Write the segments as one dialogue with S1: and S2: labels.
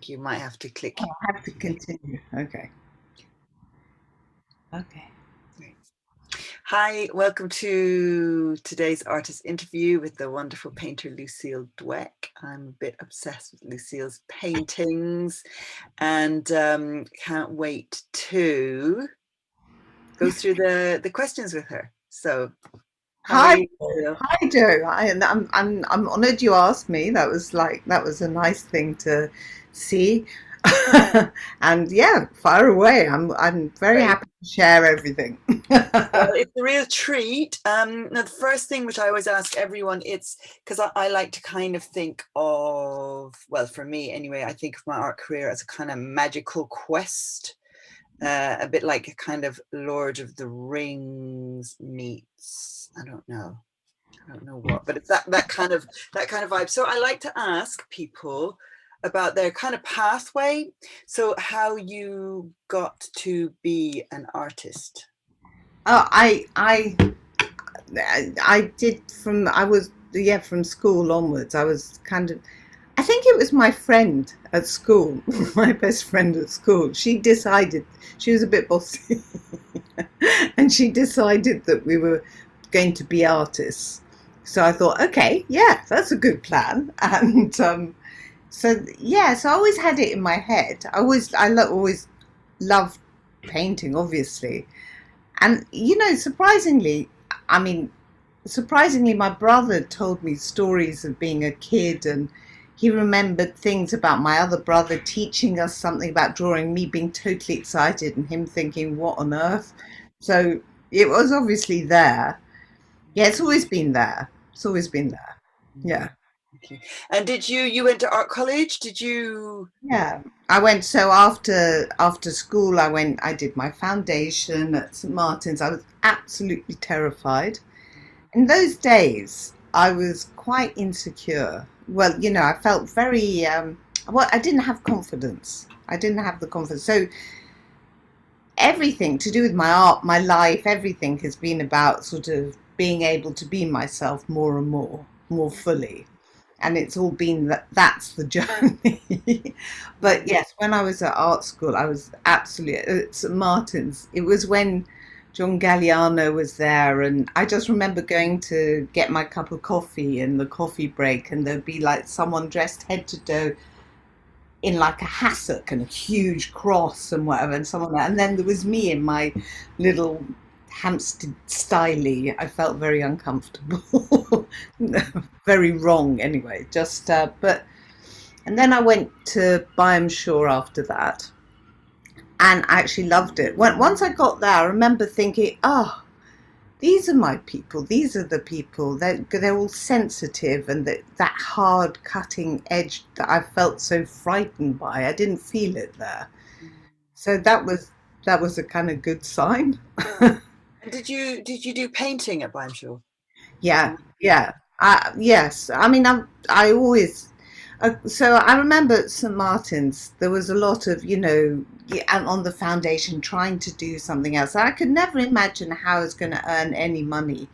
S1: You might have to click.
S2: Oh, I have to continue. Okay. Okay.
S1: Hi, welcome to today's artist interview with the wonderful painter Lucille Dweck. I'm a bit obsessed with Lucille's paintings and can't wait to go through the questions with her. So, how are
S2: Hi,
S1: you, Lucille?
S2: hi, Joe. I'm honored you asked me. That was a nice thing to see. And yeah, fire away. I'm very
S1: Great.
S2: happy to share everything.
S1: Well, it's a real treat. Now, the first thing which I always ask everyone, it's because I like to kind of think of, well, for me anyway, I think of my art career as a kind of magical quest, a bit like a kind of Lord of the Rings meets, I don't know what, but it's that kind of vibe. So I like to ask people about their kind of pathway. So how you got to be an artist.
S2: Oh, I did from I was yeah from school onwards. I was kind of I think it was my friend at school, my best friend at school. She decided she was a bit bossy, and she decided that we were going to be artists. So I thought, okay, yeah, that's a good plan. And so I always had it in my head. Always loved painting, obviously, and surprisingly, I mean, surprisingly, my brother told me stories of being a kid, and he remembered things about my other brother teaching us something about drawing, me being totally excited, and him thinking, what on earth? So it was obviously there. Yeah, it's always been there. It's always been there.
S1: Mm,
S2: Yeah.
S1: okay. And you went to art college? Did you?
S2: Yeah. I went so after school I did my foundation at St Martin's. I was absolutely terrified. In those days, I was quite insecure. Well, I felt very, well, I didn't have confidence. I didn't have the confidence. So everything to do with my art, my life, everything has been about sort of being able to be myself more and more fully. And it's all been that's the journey. But
S1: Mm,
S2: yes, when I was at art school, I was absolutely at St Martin's. It was when John Galliano was there, and I just remember going to get my cup of coffee in the coffee break, and there'd be like someone dressed head to toe in like a hassock and a huge cross and whatever, and then there was me in my little Hampstead styly. I felt very uncomfortable, very wrong anyway. But and then I went to Byam Shaw after that, and I actually loved it. Once I got there, I remember thinking, oh, these are my people. These are the people. They're all sensitive, and that hard cutting edge that I felt so frightened by. I didn't feel it there. So that was a kind of good sign.
S1: and did you do painting at Bimeshaw?
S2: Yeah, yeah. Yes. I mean, I always. So I remember at St Martin's, there was a lot of, yeah, and on the foundation trying to do something else. I could never imagine how I was going to earn any money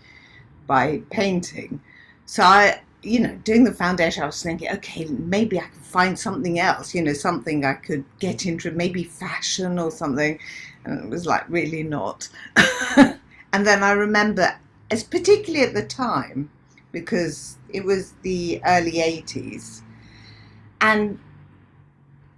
S2: by painting. So doing the foundation, I was thinking, okay, maybe I can find something else, something I could get into, maybe fashion or something. And it was like, really not. And then I remember, as particularly at the time, because it was the early 80s, and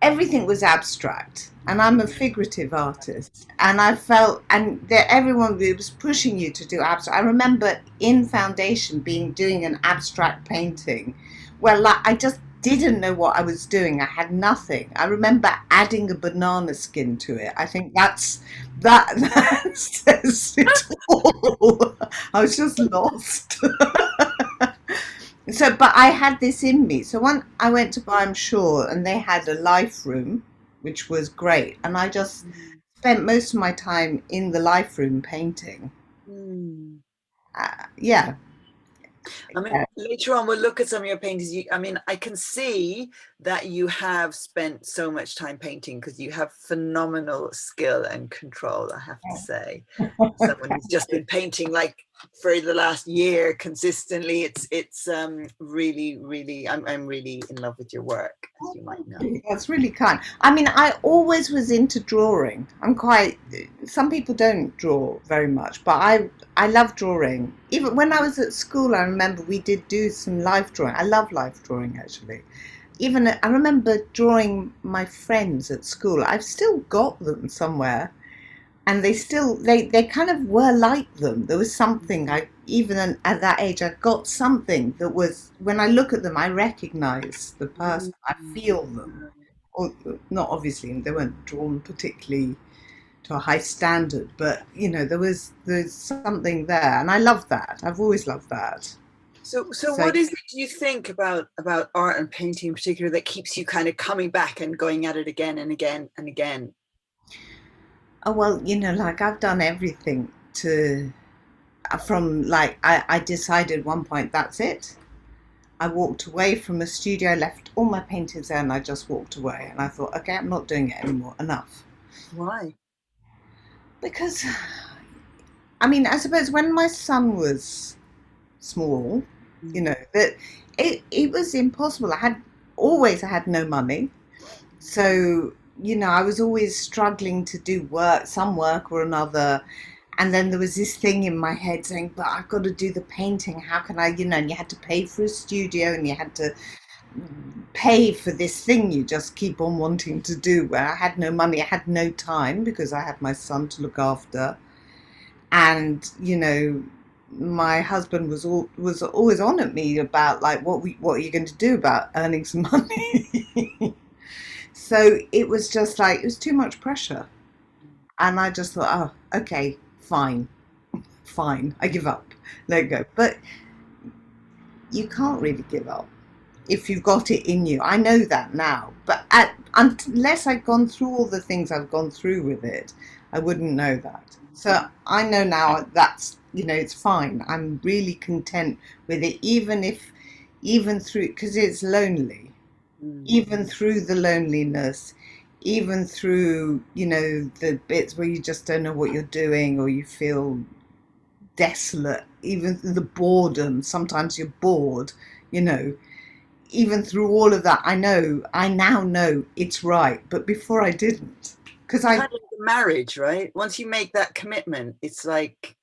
S2: everything was abstract, and I'm a figurative artist, and I felt and that everyone was pushing you to do abstract. I remember in foundation being doing an abstract painting, well, like, I just didn't know what I was doing. I had nothing. I remember adding a banana skin to it. I think that says it all. I was just lost. So, but I had this in me. So when I went to Byam Shaw, and they had a life room, which was great, and I just spent most of my time in the life room painting.
S1: Mm.
S2: Yeah,
S1: I mean,
S2: Yeah.
S1: later on, we'll look at some of your paintings. I mean, I can see that you have spent so much time painting because you have phenomenal skill and control, I have to say. Someone who's just been painting like for the last year consistently. It's really, really, I'm really in love with your work, as you might know.
S2: That's really kind. I mean, I always was into drawing. I'm quite, some people don't draw very much, but I love drawing. Even when I was at school, I remember we did do some life drawing. I love life drawing actually. Even I remember drawing my friends at school. I've still got them somewhere, and they kind of were like them. There was something I even at that age I got something that was, when I look at them I recognize the person, I feel them. Or not, obviously they weren't drawn particularly to a high standard, but there's something there, and I love that. I've always loved that.
S1: So
S2: So
S1: what is it do you think about art and painting in particular that keeps you kind of coming back and going at it again and again and again?
S2: oh well, like I've done everything to from like I decided one point that's it. I walked away from a studio, left all my paintings there, and I just walked away. And I thought, okay, I'm not doing it anymore. Enough.
S1: Why?
S2: Because, I mean, I suppose when my son was small, that it was impossible. I had no money. So, I was always struggling to do work, some work or another. And then there was this thing in my head saying, but I've got to do the painting. How can I, and you had to pay for a studio, and you had to pay for this thing you just keep on wanting to do, where I had no money, I had no time because I had my son to look after. And, my husband was always on at me about like what are you going to do about earning some money? So it was just like it was too much pressure. And I just thought, oh, okay, fine, fine, I give up, let go. But you can't really give up if you've got it in you. I know that now, but unless I'd gone through all the things I've gone through with it, I wouldn't know that. So I know now that's, it's fine. I'm really content with it, even through, because it's lonely, even through the loneliness, even through, the bits where you just don't know what you're doing or you feel desolate, even the boredom. Sometimes you're bored, you know. Even through all of that, I now know it's right. But before I didn't, because
S1: It's kind of like a marriage, right? Once you make that commitment, it's like,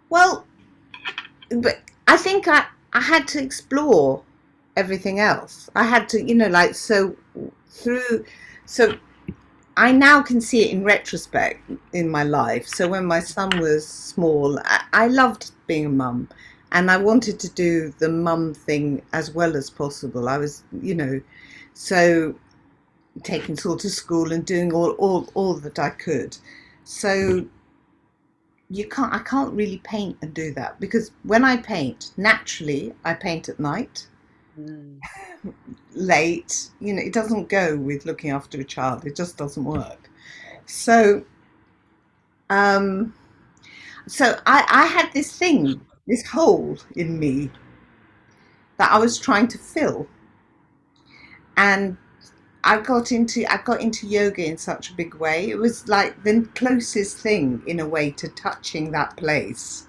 S2: well, but I think I had to explore everything else. I had to, like, through, so I now can see it in retrospect in my life. So when my son was small, I loved being a mum, and I wanted to do the mum thing as well as possible. I was, so taking Saul to school and doing all that I could. So I can't really paint and do that, because when I paint, naturally, I paint at night,
S1: mm,
S2: late. It doesn't go with looking after a child. It just doesn't work. So, um, I had this thing, this hole in me that I was trying to fill, and I got into yoga in such a big way. It was like the closest thing in a way to touching that place,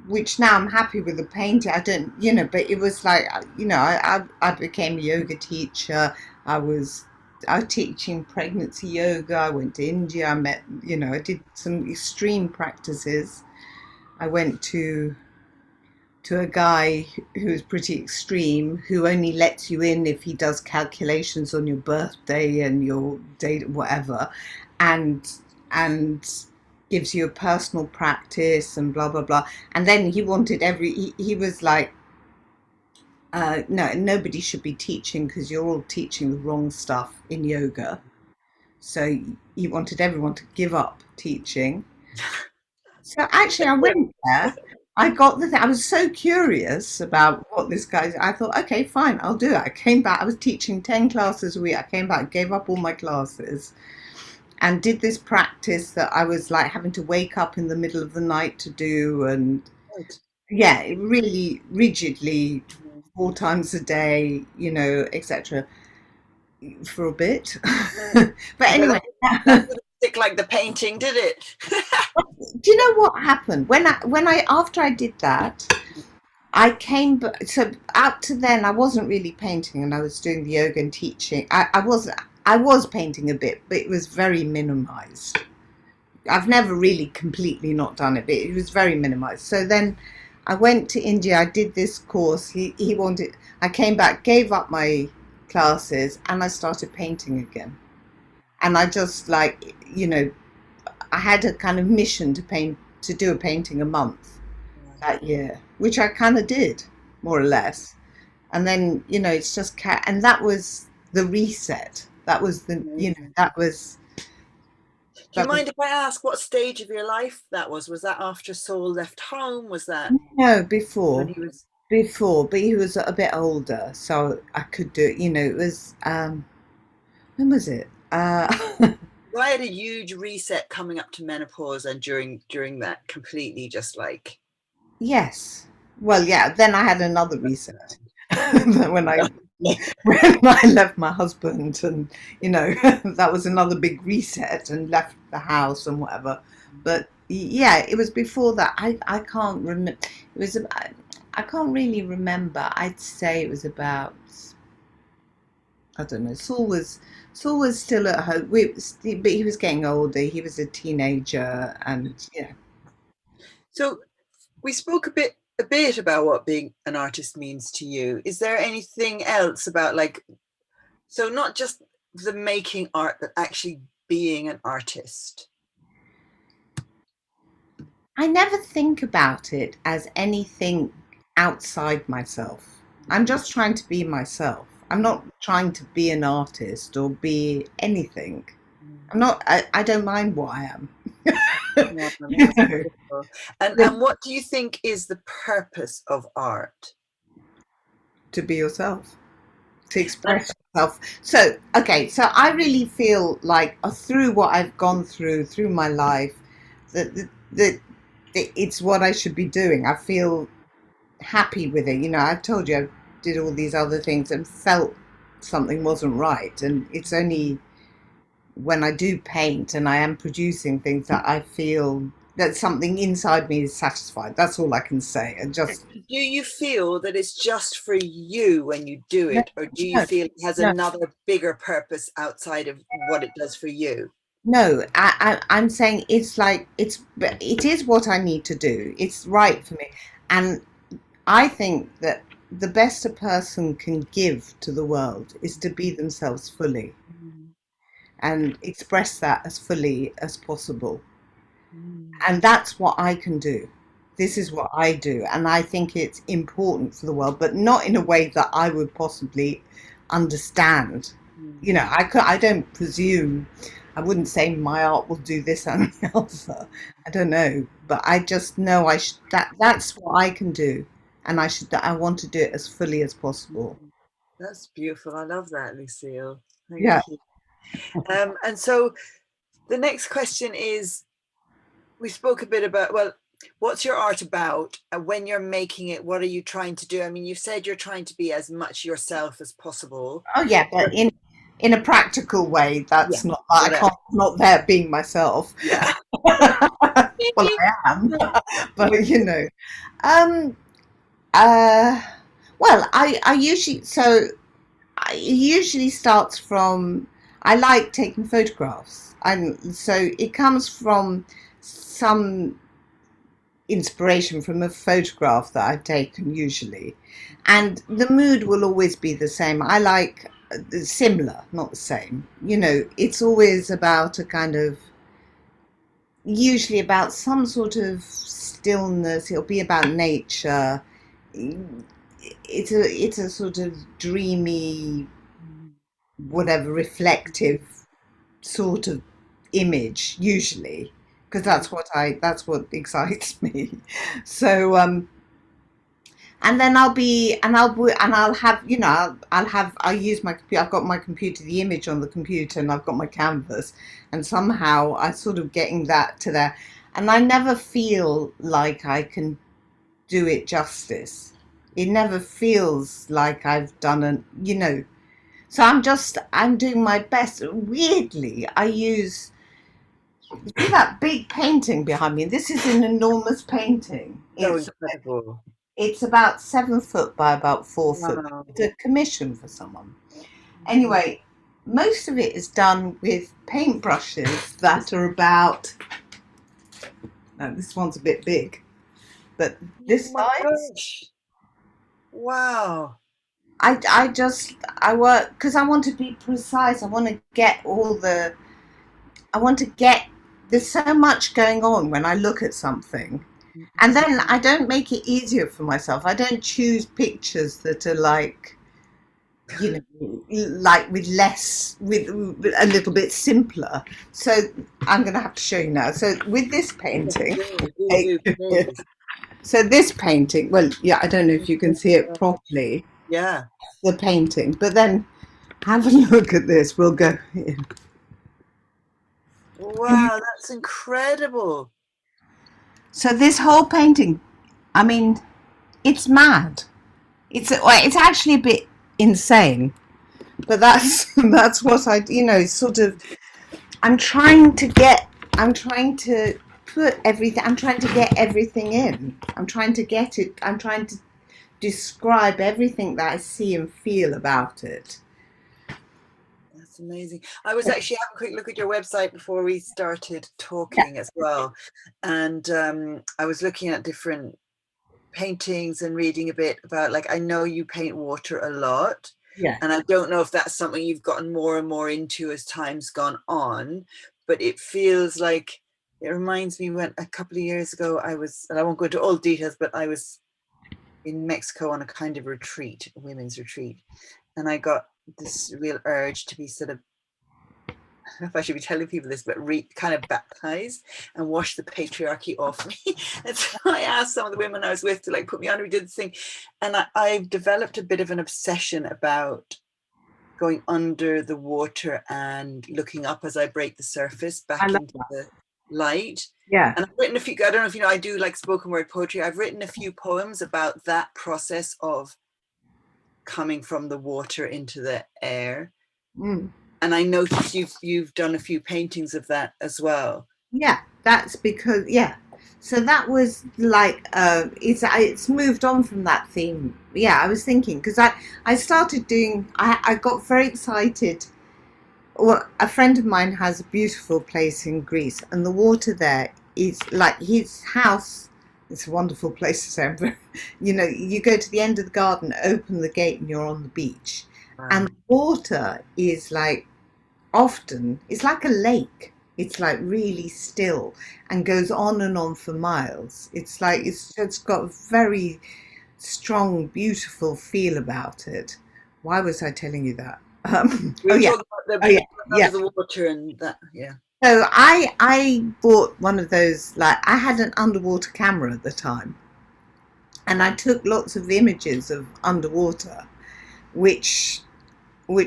S2: which now I'm happy with the painting. I don't, but it was like, I became a yoga teacher. I was I was teaching pregnancy yoga. I went to India. I met, I did some extreme practices. I went to a guy who is pretty extreme, who only lets you in if he does calculations on your birthday and your date, whatever, and and gives you a personal practice and blah blah blah. And then he wanted he was like, no, nobody should be teaching because you're all teaching the wrong stuff in yoga. So he wanted everyone to give up teaching. So actually, I went there. I got the thing. I was so curious about what this guy. I thought, okay, fine, I'll do it. I came back. I was teaching 10 classes a week. I came back, gave up all my classes, and did this practice that I was like having to wake up in the middle of the night to do. And
S1: Right.
S2: Yeah, really rigidly
S1: Mhm.
S2: 4 times a day, etc. for a bit. But
S1: But
S2: anyway,
S1: that didn't stick like the painting, did it?
S2: do you know what happened when I after I did that? I came, so up to then I wasn't really painting, and I was doing the yoga and teaching. I was painting a bit, but it was very minimized. I've never really completely not done it, but it was very minimized. So then I went to India. I did this course. He wanted. I came back, gave up my classes, and I started painting again. And I just like I had a kind of mission to do a painting a month
S1: Right.
S2: that year, which I kind of did more or less. And then it's just and that was the reset. That was the
S1: Amazing.
S2: that was
S1: Do you
S2: that was
S1: mind if I ask what stage of your life that was? Was that after Saul left home? Was that
S2: no
S1: when
S2: before.
S1: he was?
S2: But he was a bit older, so I could do it. It was when was it?
S1: I had a huge reset coming up to menopause, and during that, completely just like.
S2: Yes. Well, yeah. Then I had another reset when I when I left my husband, and that was another big reset, and left the house and whatever. But yeah, it was before that. I can't remember. It was. I can't really remember. I'd say it was about. I don't know. Saul was still at home. But he was getting older. He was a teenager, and yeah.
S1: So we spoke a bit about what being an artist means to you. Is there anything else about, like, so not just the making art, but actually being an artist?
S2: I never think about it as anything outside myself. I'm just trying to be myself. I'm not trying to be an artist or be anything. I'm not. I don't mind what I am.
S1: Yeah,
S2: you
S1: that's
S2: know,
S1: beautiful. And what do you think is the purpose of art?
S2: to be yourself, to
S1: And
S2: express yourself. So, okay, so I really feel like through what I've gone through my life, that it's what I should be doing. I feel happy with it. I've told you I did all these other things and felt something wasn't right. And it's only when I do paint and I am producing things that I feel that something inside me is satisfied. That's all I can say. And just
S1: do you feel that it's just for you when you do
S2: no,
S1: it, or do you
S2: no,
S1: feel it has
S2: no,
S1: another bigger purpose outside of what it does for you?
S2: no. I'm saying it's like it is what I need to do. It's right for me, and I think that the best a person can give to the world is to be themselves fully
S1: Mm,
S2: and express that as fully as possible.
S1: mm,
S2: And that's what I can do. This is what I do. And I think it's important for the world, but not in a way that I would possibly understand.
S1: mm.
S2: I don't presume, I wouldn't say my art will do this and the other. I don't know. But I just know that's what I can do. And I want to do it as fully as possible.
S1: That's beautiful. I love that, Lucille.
S2: Yeah.
S1: Thank you. And so the next question is, we spoke a bit about, well, what's your art about? And when you're making it, what are you trying to do? I mean, you said you're trying to be as much yourself as possible.
S2: Oh yeah,
S1: But
S2: but in a practical way,
S1: yeah,
S2: that's not I
S1: whatever.
S2: can't not there being myself.
S1: Yeah.
S2: Well, I am, but um, uh, well, I usually it usually starts from I like taking photographs, and so it comes from some inspiration from a photograph that I've taken usually, and the mood will always be the same. I like similar, not the same. It's always about a kind of usually about some sort of stillness. It'll be about nature. It's a sort of dreamy, whatever, reflective sort of image usually, because that's what excites me. So and then I'll have I'll use my computer. I've got my computer, the image on the computer, and I've got my canvas, and somehow I sort of getting that to there, and I never feel like I can do it justice. It never feels like I've done an, so I'm doing my best. Weirdly, I use, see that big painting behind me? This is an enormous painting.
S1: So incredible.
S2: It's about 7 foot by about 4 foot.
S1: Wow.
S2: It's a commission for someone. Anyway, most of it is done with paintbrushes that are about, no, this one's a bit big, but
S1: Oh
S2: this
S1: my
S2: size.
S1: gosh. Wow.
S2: I work because I want to be precise. I want to get all the, I want to get, there's so much going on when I look at something. And then I don't make it easier for myself. I don't choose pictures that are like, like with less, with a little bit simpler. So I'm going to have to show you now. So with this painting,
S1: Please.
S2: so this painting, well, yeah, I don't know if you can see it properly,
S1: Yeah.
S2: the painting, but then have a look at this. We'll go in.
S1: Wow, that's incredible.
S2: So this whole painting, I mean, it's mad. It's actually a bit insane, but that's what sort of. I'm trying to get. I'm trying to put everything. I'm trying to get everything in. I'm trying to get it. I'm trying to describe everything that I see and feel about it.
S1: That's amazing. I was actually having a quick look at your website before we started talking as well. And I was looking at different paintings and reading a bit about, like, I know you paint water a lot.
S2: Yeah.
S1: And I don't know if that's something you've gotten more and more into as time's gone on, but it feels like it reminds me when a couple of years ago I was, and I won't go into all details, but I was in Mexico on a kind of retreat, a women's retreat. And I got this real urge to be sort of, I don't know if I should be telling people this, but kind of baptized and wash the patriarchy off me. And so I asked some of the women I was with to like put me on. We did this thing, and I've developed a bit of an obsession about going under the water and looking up as I break the surface
S2: I
S1: back
S2: love
S1: into
S2: that.
S1: the light.
S2: Yeah.
S1: And I've written a few, I don't know if you know, I do like spoken word poetry. I've written a few poems about that process of coming from the water into the air.
S2: Mm.
S1: And I noticed you've done a few paintings of that as well.
S2: Yeah, that's because So that was like it's moved on from that theme. Yeah, I was thinking because I started doing. I got very excited. Well, a friend of mine has a beautiful place in Greece, and the water there is like his house. It's a wonderful place to say. You go to the end of the garden, open the gate, and you're on the beach, and the water is like often it's like a lake. It's like really still and goes on and on for miles. It's like it's got a very strong, beautiful feel about it. Why was I telling you that?
S1: We
S2: Oh
S1: were
S2: yeah,
S1: talking about
S2: oh yeah,
S1: under
S2: yeah.
S1: the water and that, yeah.
S2: So I bought one of those. Like I had an underwater camera at the time, and I took lots of images of underwater, which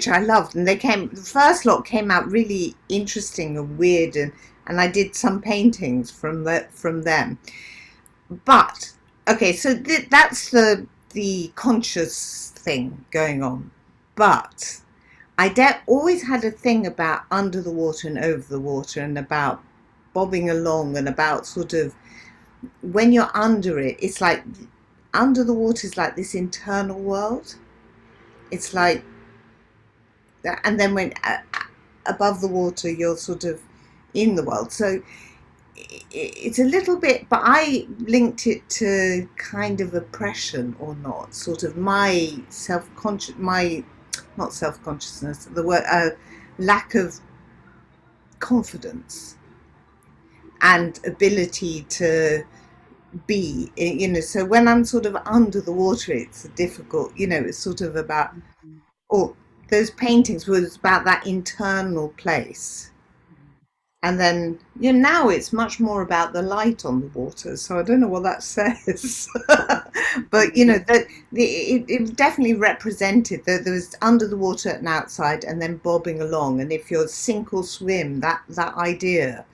S2: I loved. And the first lot came out really interesting and weird, and I did some paintings from them. But okay, so that's the conscious thing going on. But always had a thing about under the water and over the water, and about bobbing along, and about sort of when you're under it, it's like under the water is like this internal world. It's like that, and then when above the water, you're sort of in the world. So it's a little bit, but I linked it to kind of oppression or not, sort of my not self-consciousness, the word lack of confidence and ability to be, so when I'm sort of under the water, it's difficult, it's sort of about, or those paintings was about that internal place. And then, now it's much more about the light on the water. So I don't know what that says, but it definitely represented that there was under the water and outside, and then bobbing along. And if you're sink or swim, that idea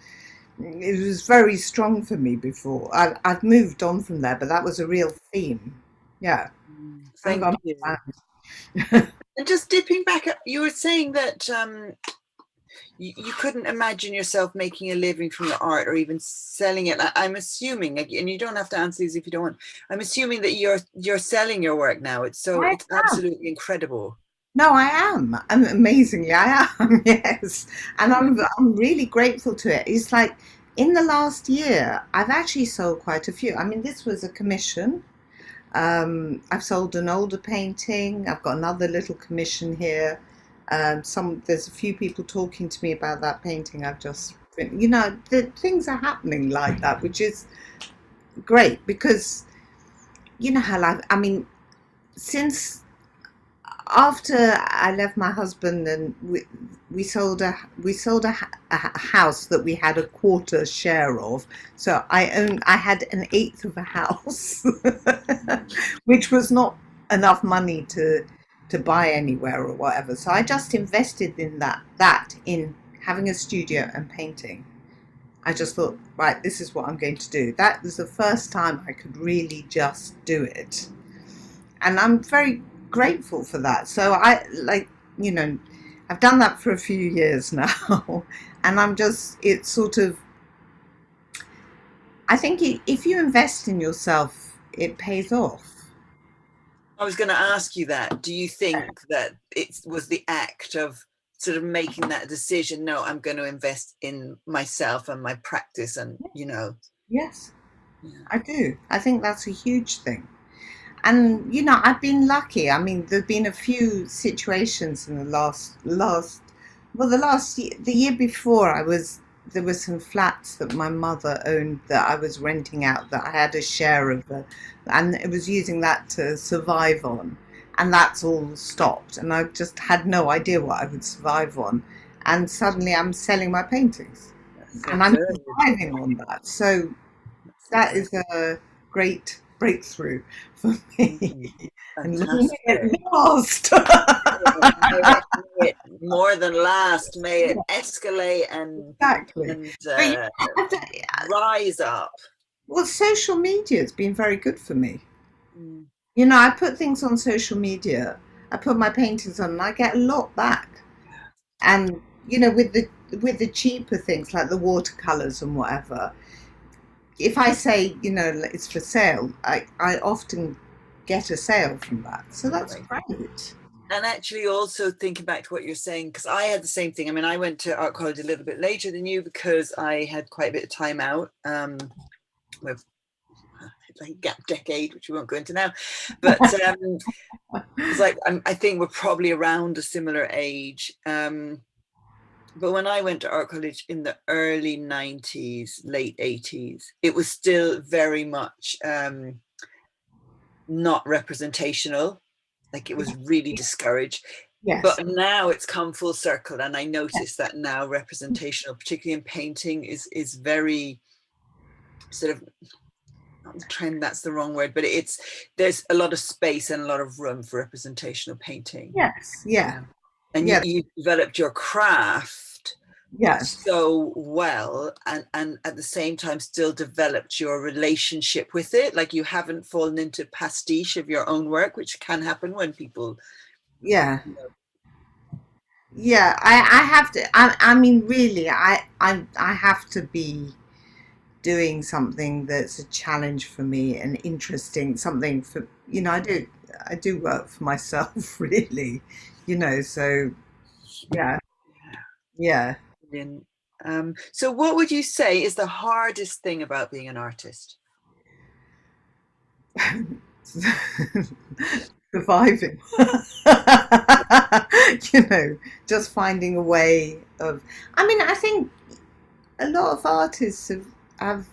S2: it was very strong for me before. I've moved on from there, but that was a real theme. Yeah, I'm
S1: Thank
S2: gone.
S1: you. And just dipping back, you were saying that you couldn't imagine yourself making a living from your art or even selling it. I'm assuming, and you don't have to answer these if you don't want. I'm assuming that you're selling your work now.
S2: I
S1: It's
S2: am.
S1: absolutely incredible.
S2: No, I am. Amazingly, I am. Yes, and
S1: Yeah.
S2: I'm really grateful to it. It's like in the last year, I've actually sold quite a few. I mean, this was a commission. I've sold an older painting. I've got another little commission here. There's a few people talking to me about that painting I've just written. The things are happening like that, which is great because you know how life. I mean, since after I left my husband and we sold a house that we had a quarter share of. So I had an eighth of a house, which was not enough money to buy anywhere or whatever. So I just invested in that in having a studio and painting. I just thought, right, this is what I'm going to do. That was the first time I could really just do it, and I'm very grateful for that. So you know, I've done that for a few years now, and it's sort of, I think if you invest in yourself, it pays off.
S1: I was going to ask you that. Do you think that it was the act of sort of making that decision? No, I'm going to invest in myself and my practice, and
S2: Yes,
S1: yeah.
S2: I do. I think that's a huge thing. And I've been lucky. I mean, there've been a few situations in the last year, the year before, there were some flats that my mother owned that I was renting out that I had a share of, and it was using that to survive on, and that's all stopped, and I just had no idea what I would survive on, and suddenly I'm selling my paintings,
S1: That's so
S2: and I'm
S1: good.
S2: surviving on that. So
S1: That's so
S2: that
S1: good.
S2: is a great breakthrough for me. And long may
S1: Fantastic.
S2: it last.
S1: May it more than last. May it escalate
S2: Exactly.
S1: and
S2: But have to,
S1: rise up.
S2: well, social media has been very good for me.
S1: Mm.
S2: I put things on social media. I put my paintings on, and I get a lot back. And with the cheaper things like the watercolors and whatever, if I say it's for sale, I often get a sale from that. So that's
S1: Right.
S2: great.
S1: And actually, also thinking back to what you're saying, because I had the same thing. I mean, I went to art college a little bit later than you because I had quite a bit of time out with like gap decade, which we won't go into now. But it's like I think we're probably around a similar age. But when I went to art college in the early 90s, late 80s, it was still very much not representational. Like it was really discouraged.
S2: Yes.
S1: But now it's come full circle, and I notice that now representational, particularly in painting, is very sort of not the trend. That's the wrong word, but there's a lot of space and a lot of room for representational painting.
S2: Yes. Yeah.
S1: And
S2: Yeah.
S1: you developed your craft
S2: Yes.
S1: so well, and at the same time still developed your relationship with it. Like you haven't fallen into pastiche of your own work, which can happen when people,
S2: Yeah.
S1: you know,
S2: Yeah. I have to. I mean, really, I have to be doing something that's a challenge for me and interesting. Something for I do work for myself, really. So yeah. Yeah.
S1: brilliant. So what would you say is the hardest thing about being an artist?
S2: Surviving. Just finding a way of. I mean, I think a lot of artists have had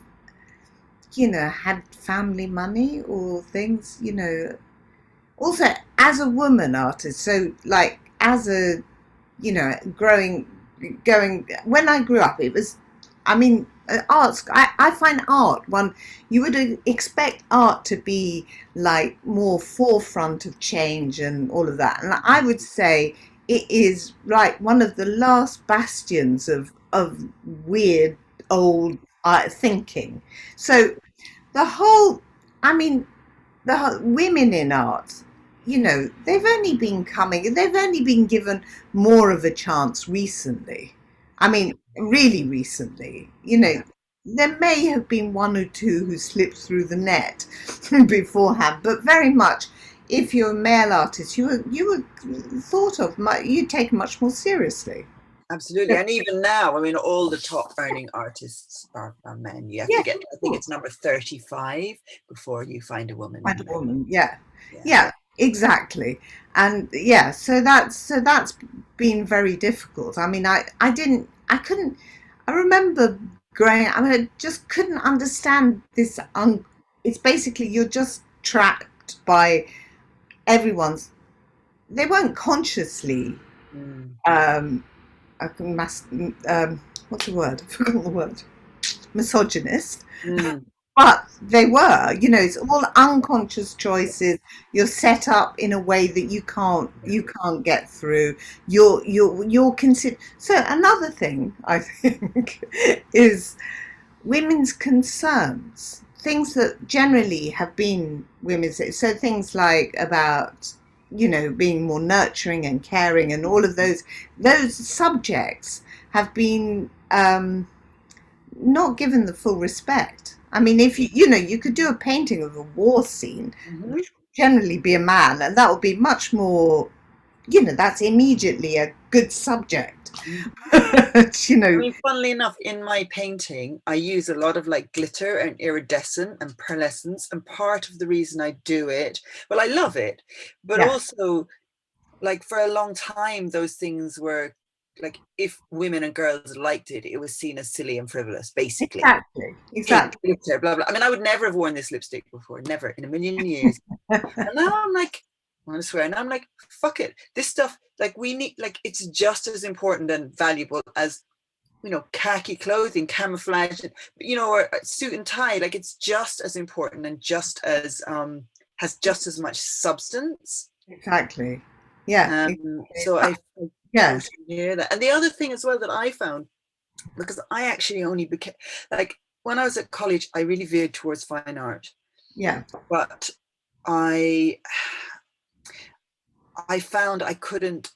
S2: family money or things. Also, as a woman artist, so like as a growing going when I grew up, it was, I mean, arts, I find art one, you would expect art to be like more forefront of change and all of that, and I would say it is like one of the last bastions of weird old thinking. So the whole, I mean, women in art, they've only been given more of a chance recently. I mean, really recently.
S1: Yeah,
S2: There may have been one or two who slipped through the net beforehand, but very much, if you're a male artist, you were thought of, you taken much more seriously.
S1: absolutely. And even now, I mean, all the top earning artists are men. You have to
S2: Yes,
S1: get,
S2: of
S1: I think
S2: course.
S1: it's number 35 before you find a woman in
S2: Find a
S1: there.
S2: woman, yeah,
S1: Yeah.
S2: yeah, exactly. And yeah, so that's been very difficult. I mean, I couldn't, I remember growing, I mean, I just couldn't understand this. It's basically you're just trapped by everyone's. They weren't consciously,
S1: Mm.
S2: um, I can what's the word? I forgot the word. Misogynist.
S1: Mm.
S2: But they were, it's all unconscious choices. You're set up in a way that
S1: Yeah.
S2: you can't get through. You're consider. So another thing I think is women's concerns, things that generally have been women's. So things like about being more nurturing and caring, and all of those subjects have been not given the full respect. I mean, if you could do a painting of a war scene,
S1: Mhm.
S2: which would generally be a man, and that would be much more, that's immediately a good subject.
S1: Mhm.
S2: But,
S1: I mean, funnily enough, in my painting, I use a lot of like glitter and iridescent and pearlescence. And part of the reason I do it, well, I love it, but
S2: yeah,
S1: also, like, for a long time, those things were like, if women and girls liked it, it was seen as silly and frivolous, basically.
S2: exactly,
S1: Pink,
S2: exactly.
S1: glitter, blah, blah. I mean, I would never have worn this lipstick before, never in a million years. And now I'm like, I want to swear, and I'm like, fuck it. This stuff, like, we need, like, it's just as important and valuable as khaki clothing, camouflage, or a suit and tie. Like, it's just as important and just as has just as much substance.
S2: Exactly. Yeah, exactly.
S1: So
S2: But,
S1: I
S2: yeah,
S1: totally hear that. And the other thing as well that I found, because I actually only became, like, when I was at college, I really veered towards fine art,
S2: yeah.
S1: but I I found I couldn't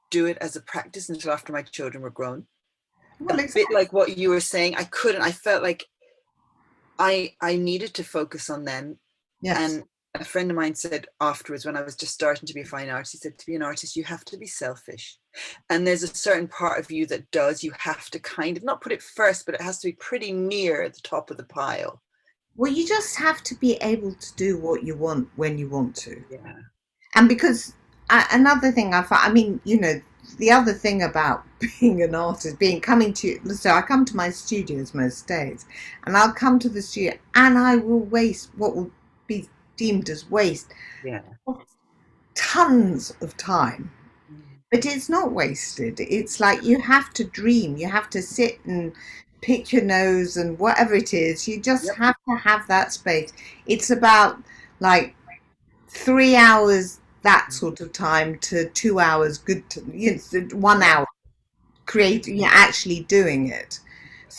S1: do it as a practice until after my children were grown. A
S2: Well,
S1: bit
S2: exactly.
S1: like what you were saying, I couldn't. I felt like I needed to focus on them.
S2: Yes.
S1: And a friend of mine said afterwards, when I was just starting to be a fine artist, he said, to be an artist, you have to be selfish. And there's a certain part of you that does. You have to kind of not put it first, but it has to be pretty near the top of the pile.
S2: Well, you just have to be able to do what you want when you want to.
S1: Yeah.
S2: And because another thing I find, I mean, the other thing about being an artist, so I come to my studios most days, and I'll come to the studio and I will waste what will be deemed as waste
S1: Yeah.
S2: tons of time. But it's not wasted. It's like you have to dream, you have to sit and pick your nose and whatever it is, you just
S1: Yep.
S2: have to have that space. It's about like 3 hours that sort of time to 2 hours good to, 1 hour
S1: Yeah.
S2: creating, you're actually doing it.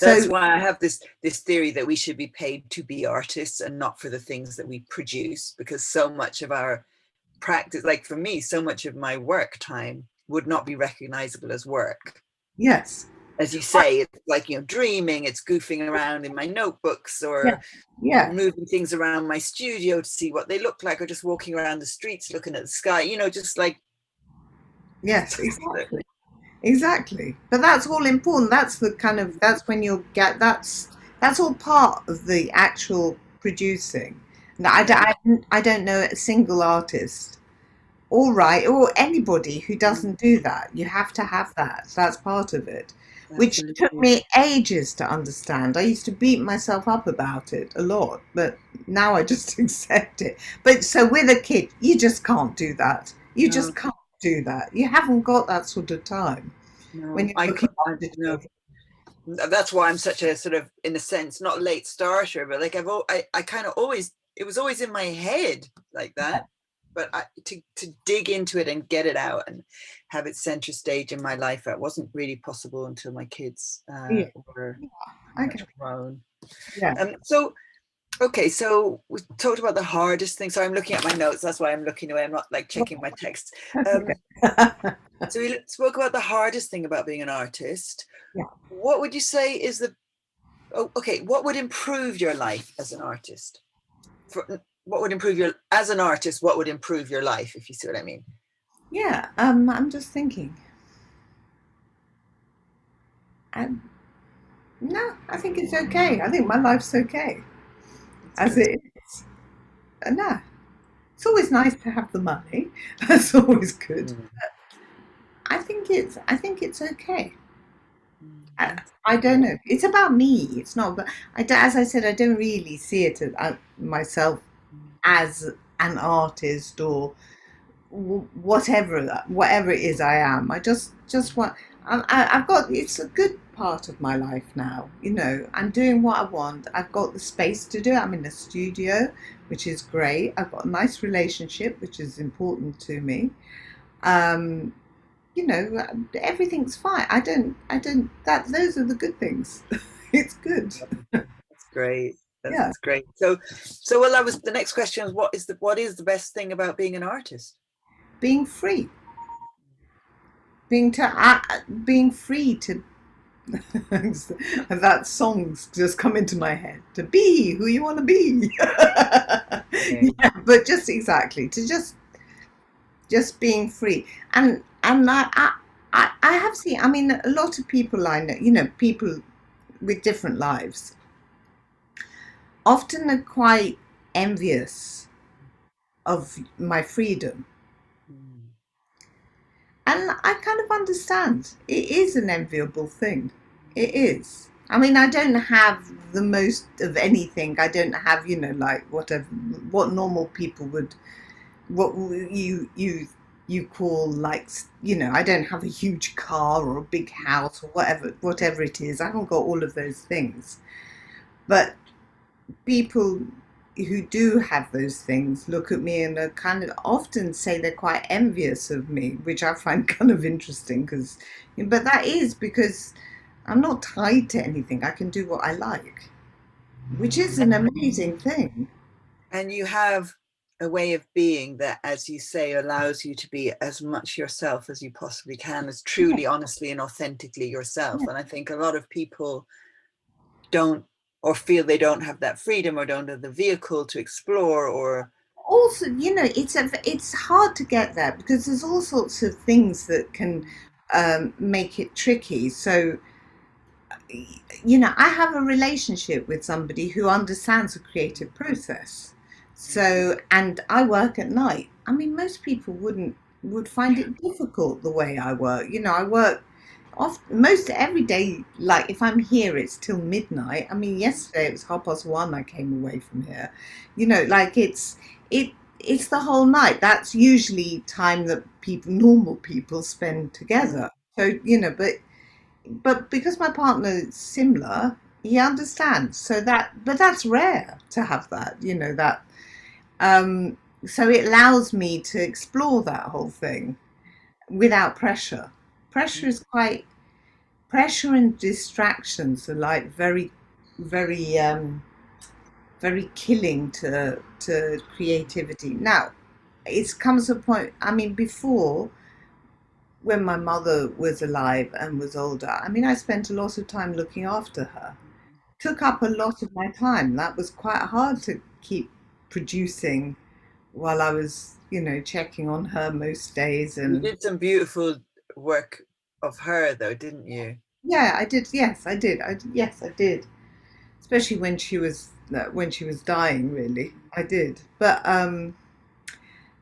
S1: That's
S2: So
S1: why I have this theory that we should be paid to be artists and not for the things that we produce, because so much of our practice, like for me, so much of my work time would not be recognizable as work.
S2: yes,
S1: As you say, it's like, dreaming, it's goofing around in my notebooks,
S2: yeah,
S1: or
S2: yeah,
S1: moving things around my studio to see what they look like, or just walking around the streets looking at the sky, just like,
S2: yes, exactly. Exactly. But that's all important. That's the kind of, that's when you'll get, that's all part of the actual producing. Now,
S1: yeah,
S2: I don't know a single artist, all right, or anybody who doesn't do that. You have to have that. That's part of it, which took
S1: absolutely.
S2: me ages to understand. I used to beat myself up about it a lot, but now I just accept it. But so with a kid, you just can't do that. You
S1: No,
S2: just can't do that. You haven't got that sort of time when
S1: no,
S2: you're looking after
S1: no.
S2: children.
S1: That's why I'm such a sort of, in a sense, not late starter, but like I kind of always, it was always in my head like that. but to dig into it and get it out and have it center stage in my life, that wasn't really possible until my kids
S2: Yeah.
S1: were much
S2: Okay.
S1: grown.
S2: Yeah.
S1: So okay, so we talked about the hardest thing. So I'm looking at my notes. That's why I'm looking away. I'm not like checking my text.
S2: That's
S1: Um,
S2: okay.
S1: so we spoke about the hardest thing about being an artist.
S2: Yeah.
S1: What would you say is the okay? What would improve your life as an artist? What would improve your as an artist? What would improve your life, if you see what I mean?
S2: Yeah. I'm just thinking. Um, no, I think it's okay. I think my life's okay
S1: That's
S2: as
S1: great.
S2: it is. No, it's always nice to have the money. That's always good.
S1: Mm,
S2: I think it's okay. I,
S1: that's
S2: I don't
S1: great.
S2: know. It's about me. It's not. But as I said, I don't really see it as, myself as an artist or whatever it is I am. I just want. I've got. It's a good part of my life now. I'm doing what I want. I've got the space to do it. I'm in a studio, which is great. I've got a nice relationship, which is important to me. Um, everything's fine. I don't. Those are the good things. It's good.
S1: Wonderful. That's great.
S2: Yeah,
S1: That's great. So well, that was the next question. Is what is the best thing about being an artist?
S2: being free, being free to. That song's just come into my head. To be who you want to be.
S1: Okay.
S2: Yeah, but just exactly to just being free, and I have seen. I mean, a lot of people I know. People with different lives often are quite envious of my freedom.
S1: Mm,
S2: And I kind of understand. It is an enviable thing. It is. I mean, I don't have the most of anything. I don't have, like whatever what normal people would, what you call like, I don't have a huge car or a big house or whatever it is. I haven't got all of those things. But people who do have those things look at me and are kind of often say they're quite envious of me, which I find kind of interesting but that is because I'm not tied to anything. I can do what I like, which is an amazing thing.
S1: and you have a way of being that, as you say, allows you to be as much yourself as you possibly can, as
S2: Yeah,
S1: truly, honestly, and authentically yourself.
S2: yeah.
S1: And I think a lot of people don't, or feel they don't have that freedom, or don't have the vehicle to explore, or
S2: Also, it's hard to get that because there's all sorts of things that can make it tricky. So I have a relationship with somebody who understands the creative process. So, and I work at night. I mean, most people would find it difficult the way I work. I work off most every day. Like if I'm here, it's till midnight. I mean, yesterday it was 1:30. I came away from here. Like it's the whole night. That's usually time that normal people spend together. So but because my partner is similar, he understands. But that's rare to have that, that. Um, so it allows me to explore that whole thing without pressure. Pressure is quite, pressure and distractions are like very, very, very killing to creativity. Now, it comes to a point, I mean, before, when my mother was alive and was older, I mean, I spent a lot of time looking after her. Took up a lot of my time. That was quite hard to keep producing while I was, checking on her most days.
S1: you
S2: And
S1: did some beautiful work of her, though, didn't you?
S2: yeah, I did. Yes, I did. Yes, I did. Especially when she was dying. Really, I did. But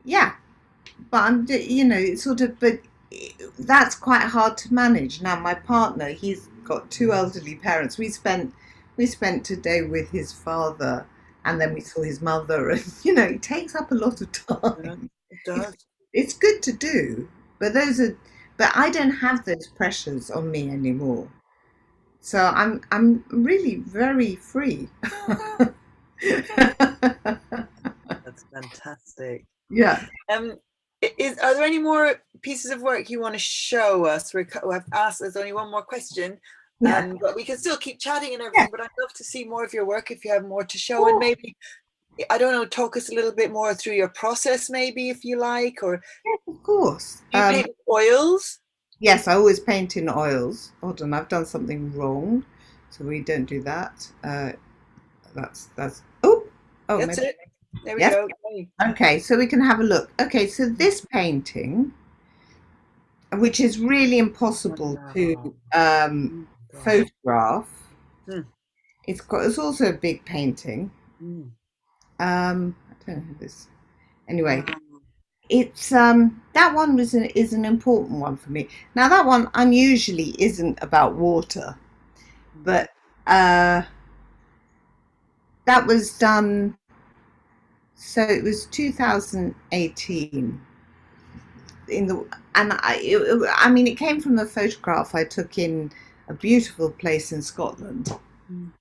S2: yeah. But it's sort of. But that's quite hard to manage. Now, my partner, he's got two elderly parents. We spent today with his father, and then we saw his mother, and it takes up a lot of
S1: Yeah,
S2: time.
S1: it
S2: It's,
S1: does.
S2: it's good to do, but but I don't have those pressures on me anymore. So I'm really very free.
S1: That's fantastic.
S2: Yeah,
S1: Um, are there any more pieces of work you want to show us? I've asked, there's only one more question,
S2: yeah,
S1: but we can still keep chatting and
S2: yeah.
S1: everything, but I'd love to see more of your work if you have more to show, and
S2: Oh,
S1: maybe, I don't know, talk us a little bit more through your process, maybe, if you like, or
S2: yes, of course.
S1: do you paint with oils?
S2: Yes, I always paint in oils. Hold on, I've done something wrong, so we don't do that. That's. Oh, oh,
S1: That's
S2: maybe.
S1: it. There we
S2: Yes.
S1: go. Hey.
S2: Okay, so we can have a look. Okay, so this painting, which is really impossible to
S1: Wow. Gosh.
S2: photograph,
S1: Mm,
S2: it's also a big painting.
S1: mm,
S2: I don't know this. Anyway,
S1: wow.
S2: it's that one is an important one for me. Now that one unusually isn't about water,
S1: Mm,
S2: but that was done. So it was 2018 in the and I mean it came from a photograph I took in a beautiful place in Scotland,
S1: mm,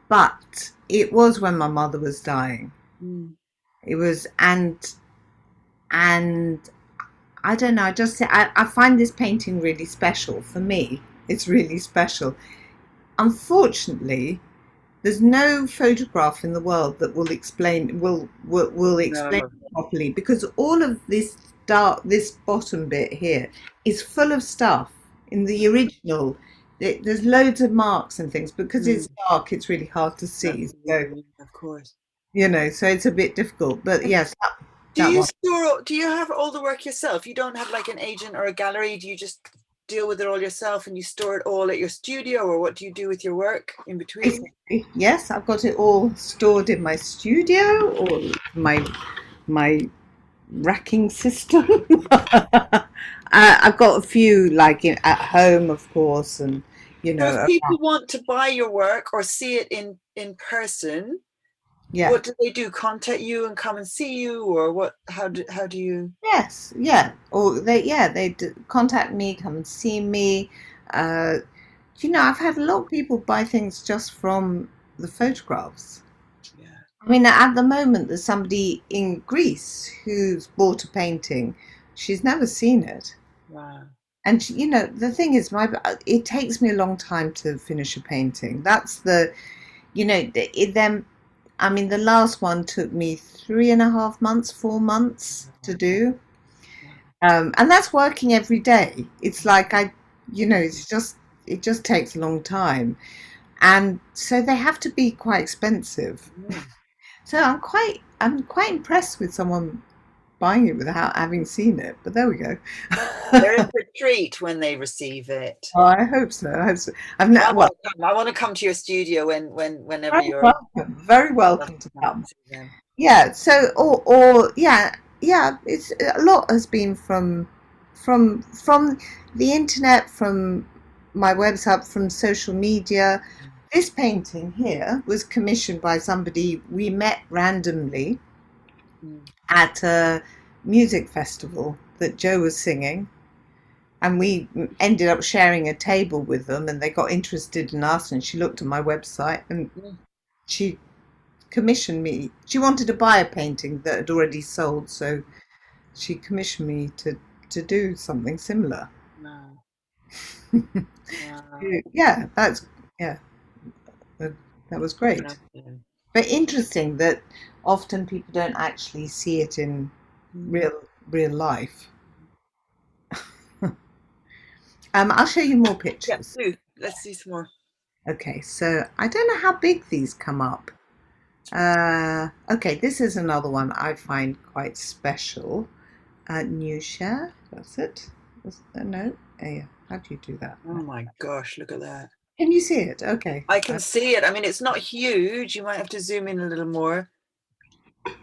S2: but it was when my mother was dying.
S1: mm,
S2: It was and I don't know. I find this painting really special for me. It's really special. Unfortunately, there's no photograph in the world that will explain
S1: no.
S2: it properly because all of this bottom bit here is full of stuff in the original. There's loads of marks and things because
S1: Mm,
S2: it's dark. It's really hard to see. So
S1: absolutely, of course.
S2: so it's a bit difficult. But yes,
S1: Do
S2: that
S1: you
S2: one.
S1: store, do you have all the work yourself? You don't have like an agent or a gallery? Do you just deal with it all yourself and you store it all at your studio, or what do you do with your work in between?
S2: Basically, yes, I've got it all stored in my studio or my racking system. I've got a few like at home, of course, and
S1: So if
S2: around.
S1: people want to buy your work or see it in person,
S2: Yeah,
S1: what do they do? Contact you and come and see you, or what? How do you?
S2: yes, yeah, or they contact me, come and see me. Uh, I've had a lot of people buy things just from the photographs.
S1: Yeah.
S2: I mean, at the moment, there's somebody in Greece who's bought a painting. She's never seen it.
S1: Wow.
S2: And the thing is, it takes me a long time to finish a painting. That's the, then, I mean, the last one took me 3.5 months, 4 months to do. And that's working every day. It's like it just takes a long time. And so they have to be quite expensive.
S1: Mm.
S2: So I'm quite impressed with someone buying it without having seen it. But there we go.
S1: They're in for a treat when they receive it.
S2: Oh, I hope so. I hope so.
S1: I
S2: Well,
S1: want to come. I want to come to your studio whenever
S2: very
S1: you're.
S2: welcome. Very
S1: Love
S2: welcome
S1: to
S2: to
S1: come and
S2: come.
S1: see them.
S2: Yeah. So, or yeah, yeah. It's a lot has been from the internet, from my website, from social media. This painting here was commissioned by somebody we met randomly
S1: Mm.
S2: at a music festival that Joe was singing, and we ended up sharing a table with them, and they got interested in us, and she looked at my website and
S1: Mm.
S2: she commissioned me. She wanted to buy a painting that had already sold, so she commissioned me to do something similar.
S1: Wow. Wow.
S2: Yeah, yeah, that, that was great.
S1: Fantastic.
S2: But interesting that often people don't actually see it in
S1: Mm.
S2: real life. I'll show you more
S1: Yeah,
S2: pictures.
S1: do. Let's see some more.
S2: Okay, so I don't know how big these come up. Okay, this is another one I find quite special. New share, that's it. No, yeah. How do you do that?
S1: Oh my gosh, look at that.
S2: Can you see it? Okay.
S1: I can see it. I mean, it's not huge. You might have to zoom in a little more.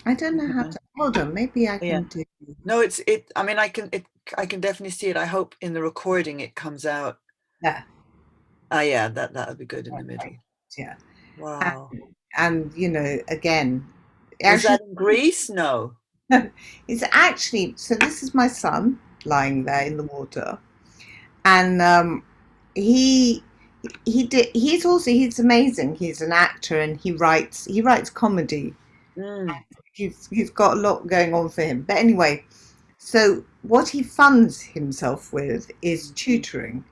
S2: I don't know how
S1: Yeah.
S2: to. Hold on, maybe I
S1: Yeah.
S2: can do.
S1: No, it. I mean, I can definitely see it. I hope in the recording it comes out.
S2: That.
S1: Ah, yeah, that would be good in the
S2: Right.
S1: middle.
S2: Yeah.
S1: Wow.
S2: And again,
S1: Was
S2: actually,
S1: that in Greece? No.
S2: it's actually. So this is my son lying there in the water, and he he's amazing. He's an actor and he writes comedy.
S1: Mm.
S2: he's got a lot going on for him. But anyway, so what he funds himself with is tutoring,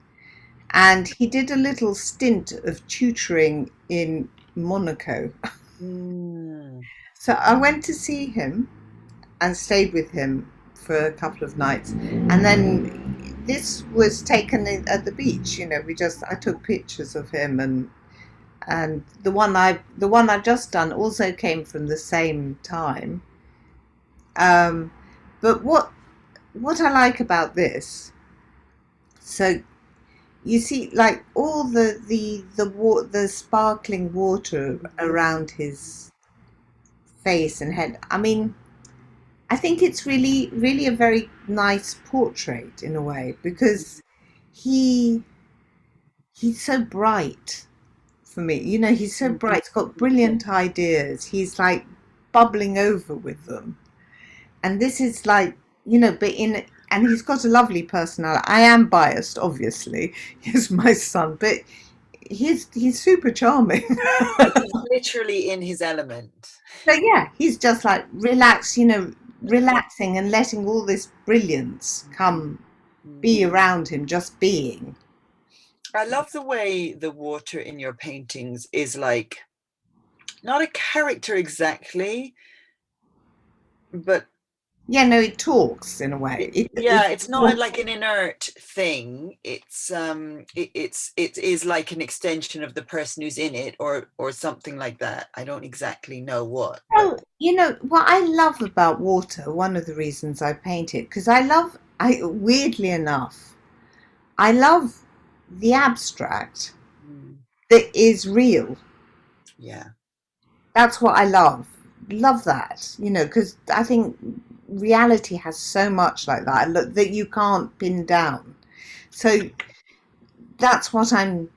S2: and he did a little stint of tutoring in Monaco.
S1: Mm.
S2: So I went to see him and stayed with him for a couple of nights, and then this was taken at the beach. We just I took pictures of him, and the one I've just done also came from the same time. Um, but what I like about this, so you see, like all the sparkling water around his face and head. I mean, I think it's really, really a very nice portrait in a way because he he's so bright for me. He's so bright. He's got brilliant ideas. He's like bubbling over with them. And this is like, but and he's got a lovely personality. I am biased, obviously. He's my son, but he's super charming.
S1: Like he's literally in his element.
S2: So yeah, he's just like relaxing and letting all this brilliance come be
S1: Mm.
S2: around him, just being.
S1: I love the way the water in your paintings is like not a character exactly, but
S2: Yeah, no, it talks in a way.
S1: yeah, it's not
S2: Talks.
S1: like an inert thing. It is like an extension of the person who's in it, or something like that. I don't exactly know what, but
S2: Oh, what I love about water, one of the reasons I paint it, because I weirdly enough, I love the abstract
S1: mm,
S2: that is real.
S1: yeah.
S2: That's what I love. Love that, because I think reality has so much like that that you can't pin down. So that's what I'm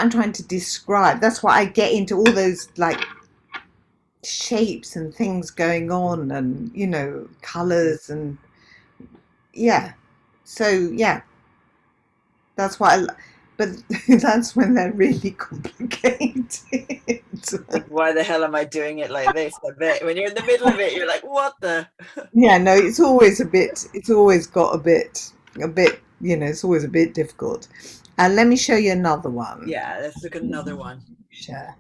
S2: trying to describe. That's why I get into all those like shapes and things going on and colors and yeah. So yeah, that's why but that's when they're really complicated.
S1: Like, why the hell am I doing it like this? I bet when you're in the middle of it, you're like, what the?
S2: Yeah, no, it's always got a bit, it's always a bit difficult. Let me show you another one.
S1: Yeah, let's look at another one.
S2: Share.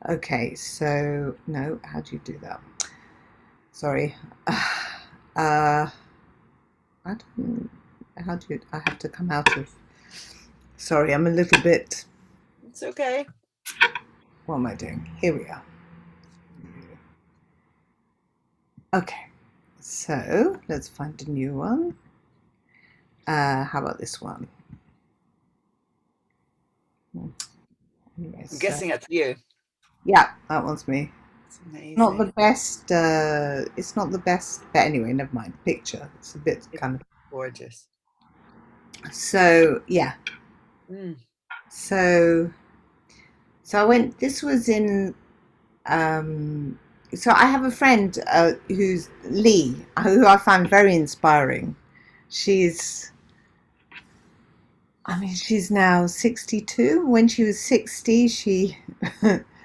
S2: Okay, so no, how do you do that? Sorry. I don't, how do you, I have to come out of, sorry, I'm a little bit,
S1: It's okay.
S2: what am I doing? Here we are. Okay, so let's find a new one. How about this one? Anyway,
S1: I'm
S2: so,
S1: guessing that's you.
S2: yeah, that one's me.
S1: It's
S2: Not the
S1: amazing.
S2: best, it's not the best, but anyway, never mind. Picture. It's a bit
S1: It's
S2: kind of,
S1: gorgeous.
S2: so yeah.
S1: Mm.
S2: So, so I went, this was in, um, so I have a friend who's Lee, who I find very inspiring. She's, I mean, she's now 62. When she was 60, she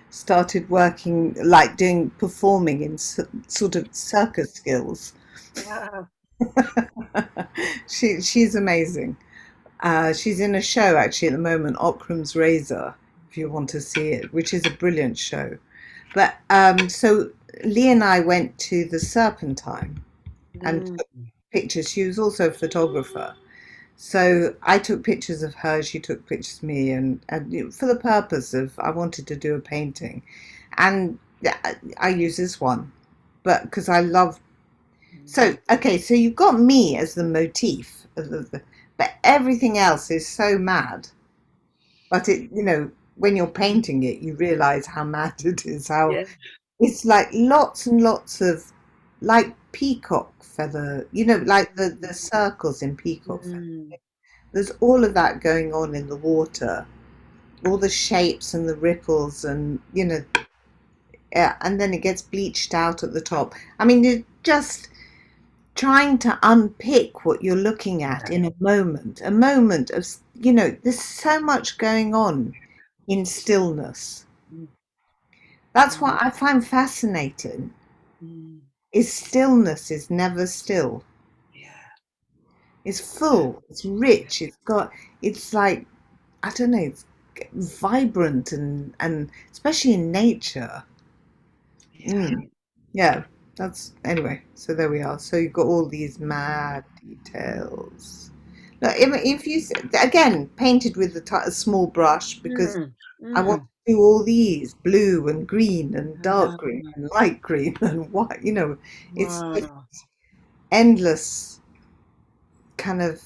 S2: started working, like doing performing in sort of circus skills.
S1: Wow.
S2: She's amazing. She's in a show actually at the moment, Ockram's Razor, if you want to see it, which is a brilliant show. But so Lee and I went to the Serpentine and
S1: Mm.
S2: took pictures. She was also a photographer. So I took pictures of her, she took pictures of me, and for the purpose of I wanted to do a painting. And yeah, I use this one, but because I love. So, okay, so you've got me as the motif, but everything else is so mad. But when you're painting it, you realize how mad it is, how
S1: Yeah.
S2: it's like lots and lots of like peacock feather, like the circles in peacock feather.
S1: Mm.
S2: There's all of that going on in the water, all the shapes and the ripples, and yeah, and then it gets bleached out at the top. I mean, you're just trying to unpick what you're looking at in a moment of, there's so much going on in stillness.
S1: Mm.
S2: That's
S1: Mm.
S2: what I find fascinating.
S1: Mm.
S2: is stillness is never still.
S1: Yeah.
S2: It's
S1: Yeah.
S2: full, it's rich, it's like, I don't know, it's vibrant and especially in nature.
S1: Yeah.
S2: Mm. Yeah, that's anyway. So there we are. So you've got all these mad details. Now, if you again painted with a small brush because
S1: Mm,
S2: I want
S1: mm.
S2: to do all these blue and green and dark
S1: Yeah.
S2: green and light green and white. It's just
S1: Wow.
S2: endless kind of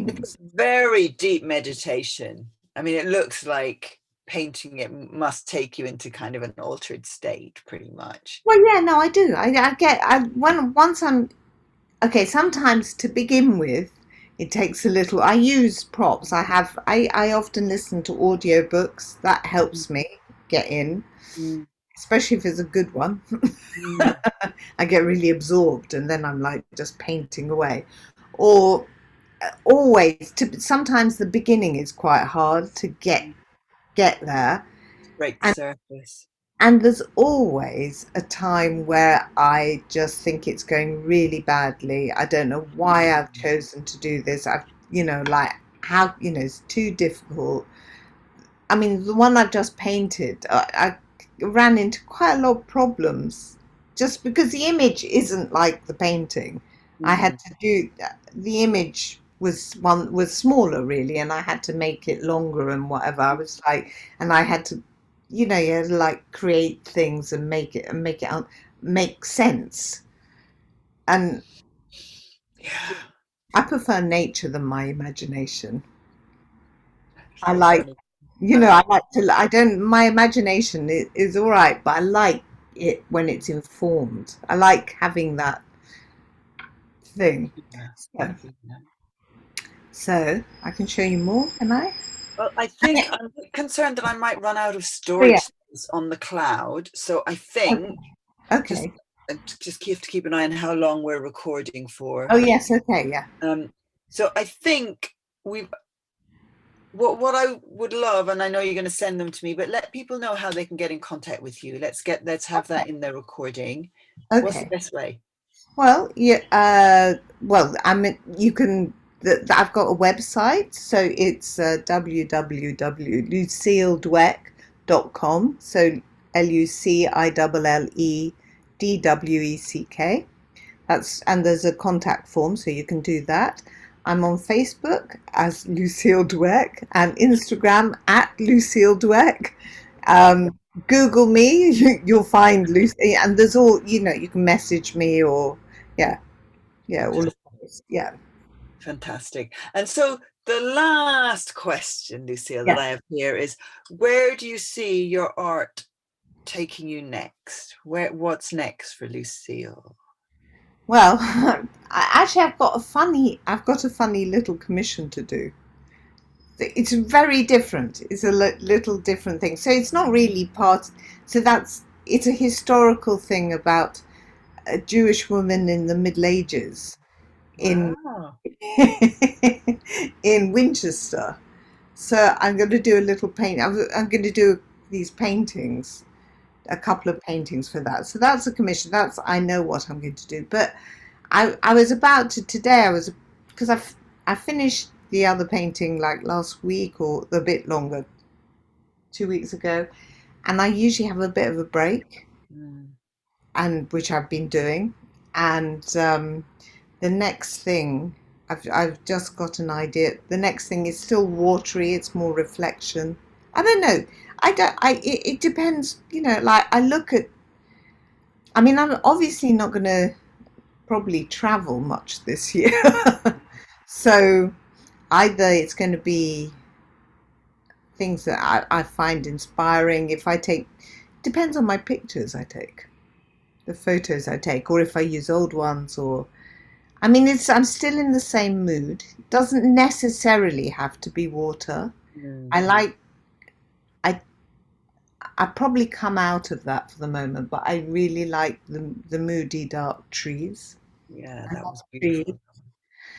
S1: It's
S2: things.
S1: very deep meditation. I mean, it looks like painting it must take you into kind of an altered state, pretty much.
S2: Well, yeah, no, I do. I get once I'm okay, sometimes to begin with, it takes a little. I use props. I often listen to audiobooks. That helps me get in,
S1: Mm,
S2: especially if it's a good one.
S1: mm,
S2: I get really absorbed and then I'm like just painting away. Or always to sometimes the beginning is quite hard to
S1: mm.
S2: get there.
S1: Break the
S2: And
S1: surface.
S2: there's always a time where I just think it's going really badly. I don't know why I've
S1: Mm,
S2: chosen to do this. Like how, it's too difficult. I mean, the one I've just painted, I ran into quite a lot of problems just because the image isn't like the painting. I had
S1: mm,
S2: to do the image was smaller really, and I had to make it longer and whatever. I was like, and I had to, you had to like create things and make it make sense. And
S1: yeah,
S2: I prefer nature than my imagination. I
S1: so
S2: like
S1: funny.
S2: I
S1: Um,
S2: like to, I don't, my imagination is all right, but I like it when it's informed. I like having that thing.
S1: yeah,
S2: So,
S1: yeah.
S2: so I can show you more, can I?
S1: Well, I think I'm a bit concerned that I might run out of
S2: Oh, yeah.
S1: storage space on the cloud. So I
S2: Okay.
S1: think just
S2: Okay.
S1: just have to keep an eye on how long we're recording for.
S2: Oh, yes. Okay. Yeah.
S1: Um, so I think we've what I would love, and I know you're going to send them to me, but let people know how they can get in contact with you. Let's have that in the recording. What's the
S2: Okay.
S1: best way?
S2: Well, yeah. I mean, you can. I've got a website, so it's www.lucilledweck.com. So LucilleDweck. And there's a contact form, so you can do that. I'm on Facebook as Lucille Dweck and Instagram at Lucille Dweck. Um, Google me, you'll find Lucy, and there's all, you can message me or, yeah, yeah, all of
S1: Fantastic.
S2: those. Yeah,
S1: Fantastic. And so the last question, Lucille, that
S2: yeah.
S1: I have here is, where do you see your art taking you next? What's next for Lucille?
S2: Well, I've got a funny little commission to do. It's very different. It's a little different thing. So it's not really part. So it's a historical thing about a Jewish woman in the Middle Ages in
S1: Wow.
S2: in Winchester. So I'm going to do a little paint. I'm going to do these paintings, a couple of paintings for that. So that's a commission. I know what I'm going to do. But I was about to today. Because I finished the other painting like last week or a bit longer, 2 weeks ago, and I usually have a bit of a break,
S1: Mm,
S2: and which I've been doing. And the next thing, I've just got an idea. The next thing is still watery. It's more reflection. I don't know. I don't. It depends. Like I look at. I mean, I'm obviously not going to probably travel much this year. So either it's going to be things that I find inspiring. If I take, depends on my pictures I take, the photos I take, or if I use old ones, or I mean, I'm still in the same mood. It doesn't necessarily have to be water.
S1: mm.
S2: I like, I, I probably come out of that for the moment, but I really like the moody dark trees.
S1: Yeah,
S2: I
S1: that
S2: love
S1: was
S2: trees.
S1: beautiful.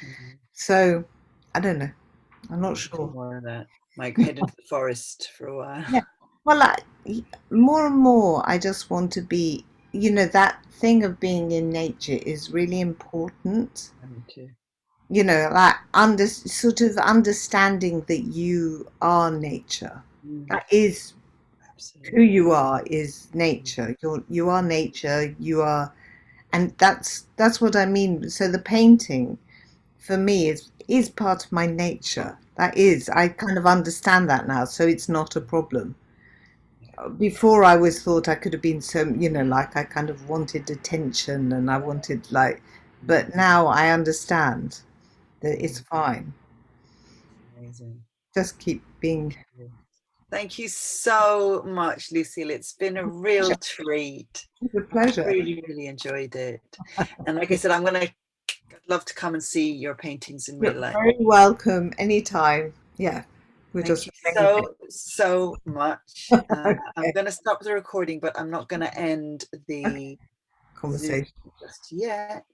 S1: Mm.
S2: So I don't know. I'm not
S1: Need to do
S2: sure.
S1: more of that. Might head into the forest for a while.
S2: Yeah. Well, more and more, I just want to be, that thing of being in nature is really important.
S1: Me too.
S2: Like sort of understanding that you are nature.
S1: Mm,
S2: That is who
S1: absolutely.
S2: you are, is
S1: Mm,
S2: nature. You are nature. You are, and that's what I mean. So the painting for me is part of my nature. That is, I kind of understand that now, so it's not a problem.
S1: yeah.
S2: Before I always thought I could have been so, like I kind of wanted attention and I wanted like,
S1: Mm,
S2: but now I understand that it's
S1: mm,
S2: fine.
S1: amazing.
S2: Just keep
S1: Thank
S2: being.
S1: you. Thank you so much, Lucille. It's been a real treat.
S2: It's a
S1: I've
S2: pleasure.
S1: really, really enjoyed it. And like I said, I'd love to come and see your paintings in real
S2: You're
S1: life.
S2: very welcome anytime. Yeah, we're
S1: Thank
S2: just
S1: you
S2: arranging.
S1: so, so much. I'm
S2: Okay,
S1: going to stop the recording, but I'm not going to end
S2: okay.
S1: the Zoom
S2: Conversation.
S1: just yet.